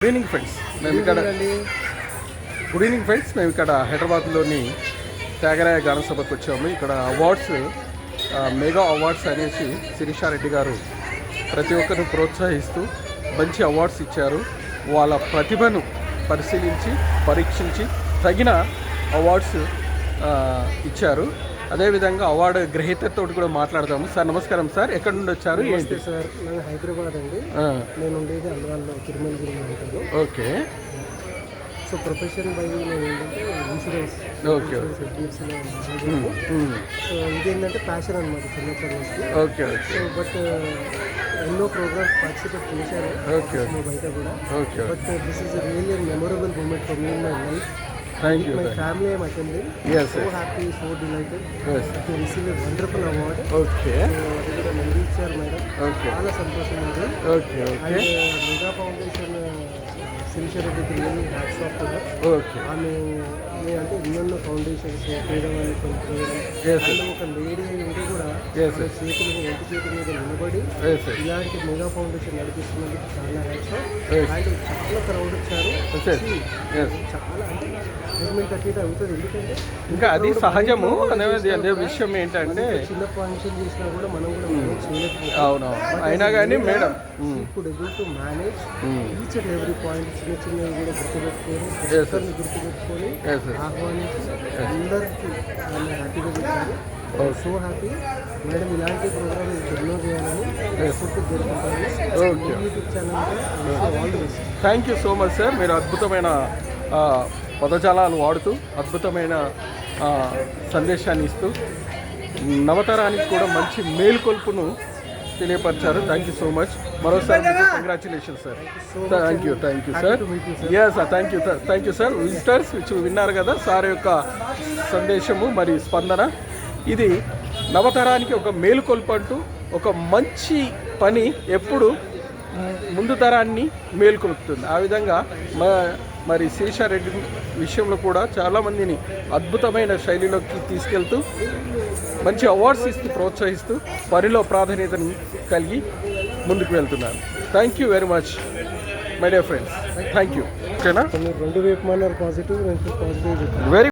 Good evening friends, మేము ఇక్కడ హైదరాబాద్లోని త్యాగరాయ గాన సభకు వచ్చాము. ఇక్కడ అవార్డ్స్, మెగా అవార్డ్స్ అనేసి శిరీషారెడ్డి గారు ప్రతి ఒక్కరిని ప్రోత్సహిస్తూ మంచి అవార్డ్స్ ఇచ్చారు. వాళ్ళ ప్రతిభను పరిశీలించి పరీక్షించి తగిన అవార్డ్స్ ఇచ్చారు. అదేవిధంగా అవార్డు గ్రహీతతో కూడా మాట్లాడదాము. సార్ నమస్కారం సార్, ఎక్కడి నుండి వచ్చారు? ఏంటి సార్? నేను హైదరాబాద్ అండి. నేను ఉండేది అల్వాల్లో తిరుమలగిరి ఉంటాను. ఓకే. సో ప్రొఫెషన్ బై నేను ఏంటంటే ఇన్సూరెన్స్. ఓకే. సో ఇదేంటంటే ప్యాషన్ అనమాట చిన్నప్పటి నుంచి. ఓకే. సో బట్ ఎన్నో ప్రోగ్రామ్స్ పార్టిసిపేట్ చేశాను. ఓకే. బయట కూడా. Okay. But this is really memorable moment for me in my life. Thank you. My family am attending. Yes, so sir. happy, so delighted. Yes. To receive a wonderful award. Okay. అది కూడా మంది ఇచ్చారు madam. Okay. చాలా సంతోషం ఉంది. Okay. Okay. And mega foundation శిరీషారెడ్డికి really hats off కూడా. Okay. ఆమె అంటే ఎన్నెన్నో ఫౌండేషన్స్ పేదవాళ్ళని Yes, sir. అండ్ ఒక లేడీ ఉంటే కూడా Yes, sir. చేతులు ఒంటి చేతుల మీద నిలబడి Yes, sir. ఇలాంటి మెగా ఫౌండేషన్ నడిపిస్తున్నందుకు చాలా హ్యాట్స్ ఆఫ్. Yes. అండ్ చాలా క్రౌడ్ వచ్చారు. Yes. Yes. చాలా అంటే గవర్నమెంట్ అటు ఇటు అవుతుంది. ఎందుకంటే ఇంకా అది సహజము అనేది. అదే విషయం ఏంటంటే చిన్న ఫంక్షన్ చేసినా కూడా మనం కూడా మేనేజ్ చేయలేకపోతే. అవునవును. అయినా కానీ మేడం ఇప్పుడు able to manage each and every point, చిన్న చిన్నవి కూడా గుర్తుపెట్టుకొని Yes, sir. గుర్తుపెట్టుకొని Yes, sir. ఆహ్వానించి అందరికీ ఆమె హ్యాపీగా చెప్పారు. So happy madam. ఇలాంటి ప్రోగ్రామ్ ఎన్నో చేయాలని జరుగుతుంది. Okay. YouTube channel all the best. Thank you so much sir. మీరు అద్భుతమైన పదజాలాలు వాడుతూ అద్భుతమైన సందేశాన్ని ఇస్తూ నవతరానికి కూడా మంచి మేలుకొల్పును తెలియపరిచారు. Thank you so much. మరోసారి congratulation sir. Thank you sir. Yes, thank you sir. Visitors విన్నారు కదా సార్ యొక్క సందేశము మరి స్పందన. ఇది నవతరానికి ఒక మేలుకొల్పు అంటూ ఒక మంచి పని ఎప్పుడు ముందు తరాన్ని మేలుకొలుపుతుంది. ఆ విధంగా మరి శిరీషారెడ్డి విషయంలో కూడా చాలామందిని అద్భుతమైన శైలిలోకి తీసుకెళ్తూ మంచి అవార్డ్స్ ఇస్తూ ప్రోత్సహిస్తూ పనిలో ప్రాధాన్యతను కలిగి ముందుకు వెళ్తున్నారు. Thank you very much my dear friends. Thank you. ఓకేనా? రెండు వైపు పాజిటివ్, పాజిటివ్ వెరీ